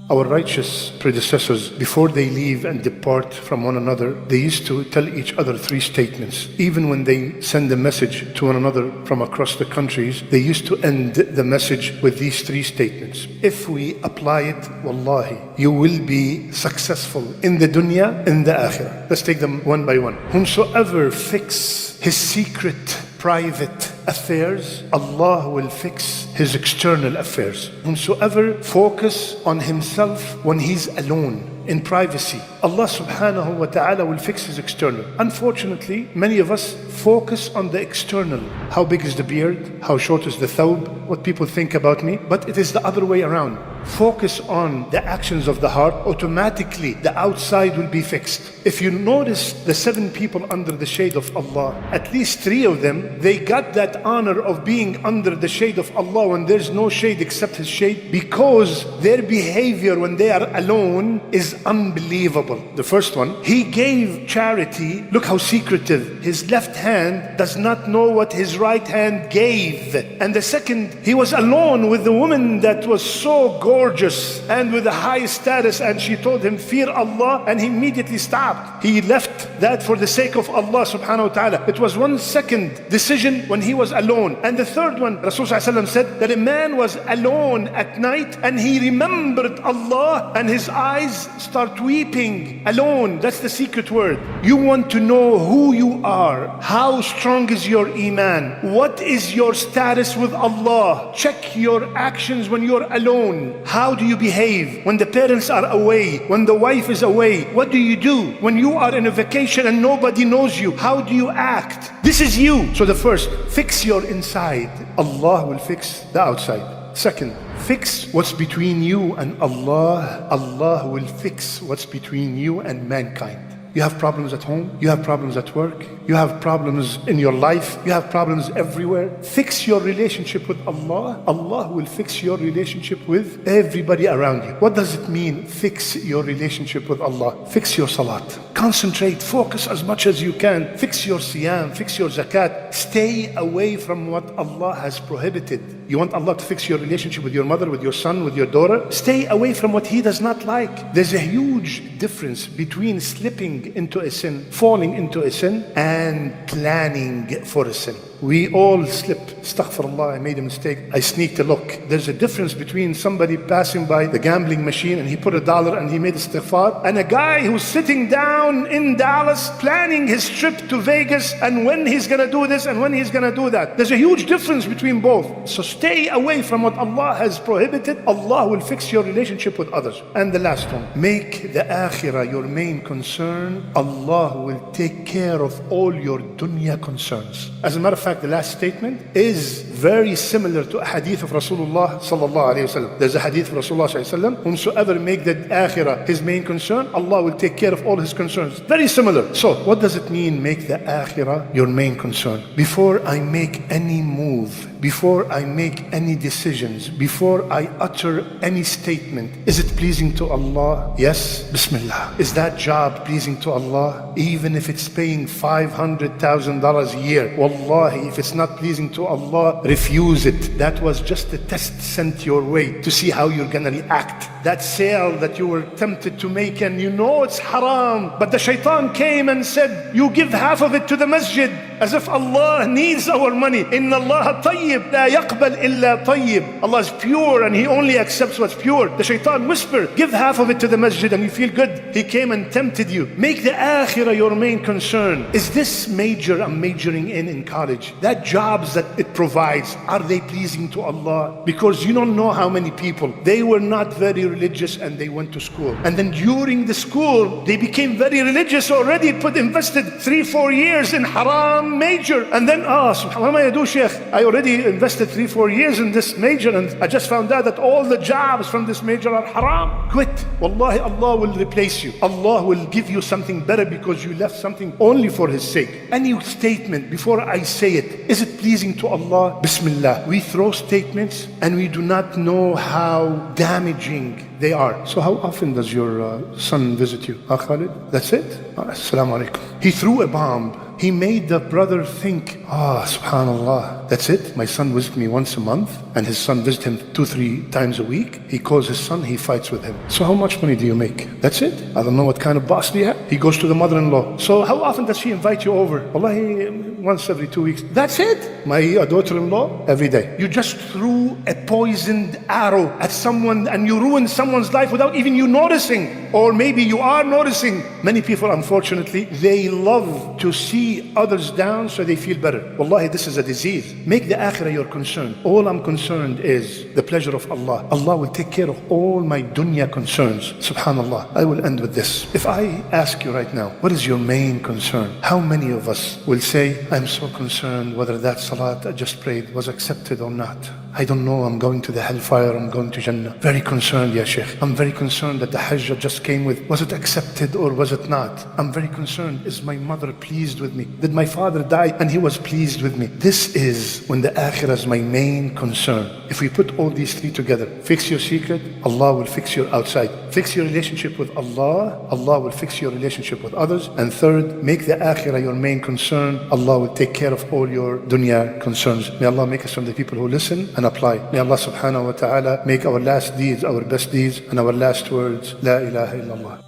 Our righteous predecessors, before they leave and depart from one another, they used to tell each other 3 statements. Even when they send a message to one another from across the countries, they used to end the message with these 3 statements. If we apply it, wallahi, you will be successful in the dunya, in the akhirah. Let's take them one by one. Whomsoever fix his secret, private affairs, Allah will fix his external affairs. Whomsoever focus on himself when he's alone, in privacy, Allah subhanahu wa ta'ala will fix his external. Unfortunately, many of us focus on the external. How big is the beard? How short is the thawb? What people think about me? But it is the other way around. Focus on the actions of the heart, automatically the outside will be fixed. If you notice the 7 people under the shade of Allah, at least 3 of them, they got that honor of being under the shade of Allah when there's no shade except His shade, because their behavior when they are alone is unbelievable. The first one, he gave charity. Look how secretive. His left hand does not know what his right hand gave. And the second, he was alone with the woman that was so gorgeous and with a high status, and she told him, fear Allah, and he immediately stopped. He left that for the sake of Allah subhanahu wa ta'ala. It was 1 second decision when he was alone. And the third one, Rasulullah said that a man was alone at night and he remembered Allah and his eyes start weeping. Alone, that's the secret word. You want to know who you are, how strong is your iman, what is your status with Allah. Check your actions when you're alone. How do you behave when the parents are away, when the wife is away? What do you do when you are in a vacation and nobody knows you? How do you act? This is you. So the first, fix your inside. Allah will fix the outside. Second, fix what's between you and Allah. Allah will fix what's between you and mankind. You have problems at home, you have problems at work, you have problems in your life, you have problems everywhere. Fix your relationship with Allah. Allah will fix your relationship with everybody around you. What does it mean, fix your relationship with Allah? Fix your salat. Concentrate, focus as much as you can. Fix your siyam, fix your zakat. Stay away from what Allah has prohibited. You want Allah to fix your relationship with your mother, with your son, with your daughter? Stay away from what He does not like. There's a huge difference between slipping into a sin, falling into a sin, and planning for a sin. We all slip. Astaghfirullah, I made a mistake. I sneaked a look. There's a difference between somebody passing by the gambling machine and he put $1 and he made istighfar, and a guy who's sitting down in Dallas planning his trip to Vegas and when he's gonna do this and when he's gonna do that. There's a huge difference between both. So stay away from what Allah has prohibited. Allah will fix your relationship with others. And the last one, make the akhirah your main concern. Allah will take care of all your dunya concerns. As a matter of fact, the last statement is very similar to a hadith of Rasulullah sallallahu alayhi wasallam. There's a hadith of Rasulullah sallallahu alayhi wasallam, whomsoever make the akhirah his main concern, Allah will take care of all his concerns. Very similar. So what does it mean, make the akhirah your main concern? Before I make any move, before I make any decisions, before I utter any statement, is it pleasing to Allah? Yes, Bismillah. Is that job pleasing to Allah? Even if it's paying $500,000 a year, wallahi, if it's not pleasing to Allah, refuse it. That was just a test sent your way to see how you're gonna react. That sale that you were tempted to make and you know it's haram, but the shaitan came and said, you give half of it to the masjid, as if Allah needs our money. Inna Allah tayyib, la yaqbal illa tayyib. Allah is pure and He only accepts what's pure. The shaitan whispered, give half of it to the masjid and you feel good. He came and tempted you. Make the akhirah your main concern. Is this major I'm majoring in college, that jobs that it provides, are they pleasing to Allah? Because you don't know how many people, they were not very religious and they went to school, and then during the school they became very religious already, invested 3-4 years in haram major, and then subhanallah, what do, Sheikh? I already invested 3-4 years in this major and I just found out that all the jobs from this major are haram. Quit. Wallahi, Allah will replace you. Allah will give you something better because you left something only for His sake. Any statement, before I say it, is it pleasing to Allah? Bismillah. We throw statements and we do not know how damaging they are. So how often does your son visit you? Khalid? That's it? Assalamu alaikum. He threw a bomb He made the brother think, subhanallah, that's it? My son visits me once a month, and his son visits him 2-3 times a week. He calls his son, he fights with him. So how much money do you make? That's it? I don't know what kind of boss do you have. He goes to the mother-in-law. So how often does she invite you over? Wallahi, once every 2 weeks. That's it? My daughter-in-law, every day. You just threw a poisoned arrow at someone and you ruined someone's life without even you noticing. Or maybe you are noticing. Many people, unfortunately, they love to see others down so they feel better. Wallahi, this is a disease. Make the akhirah your concern. All I'm concerned is the pleasure of Allah. Allah will take care of all my dunya concerns. Subhanallah. I will end with this. If I ask you right now, what is your main concern? How many of us will say, I'm so concerned whether that salat I just prayed was accepted or not? I don't know, I'm going to the hellfire, I'm going to Jannah. Very concerned, Ya Sheikh. I'm very concerned that the Hajj I just came with, was it accepted or was it not? I'm very concerned, is my mother pleased with me? Did my father die and he was pleased with me? This is when the akhirah is my main concern. If we put all these three together, fix your secret, Allah will fix your outside. Fix your relationship with Allah, Allah will fix your relationship with others. And third, make the akhirah your main concern, Allah will take care of all your dunya concerns. May Allah make us from the people who listen and apply. May Allah subhanahu wa ta'ala make our last deeds our best deeds and our last words, La ilaha illallah.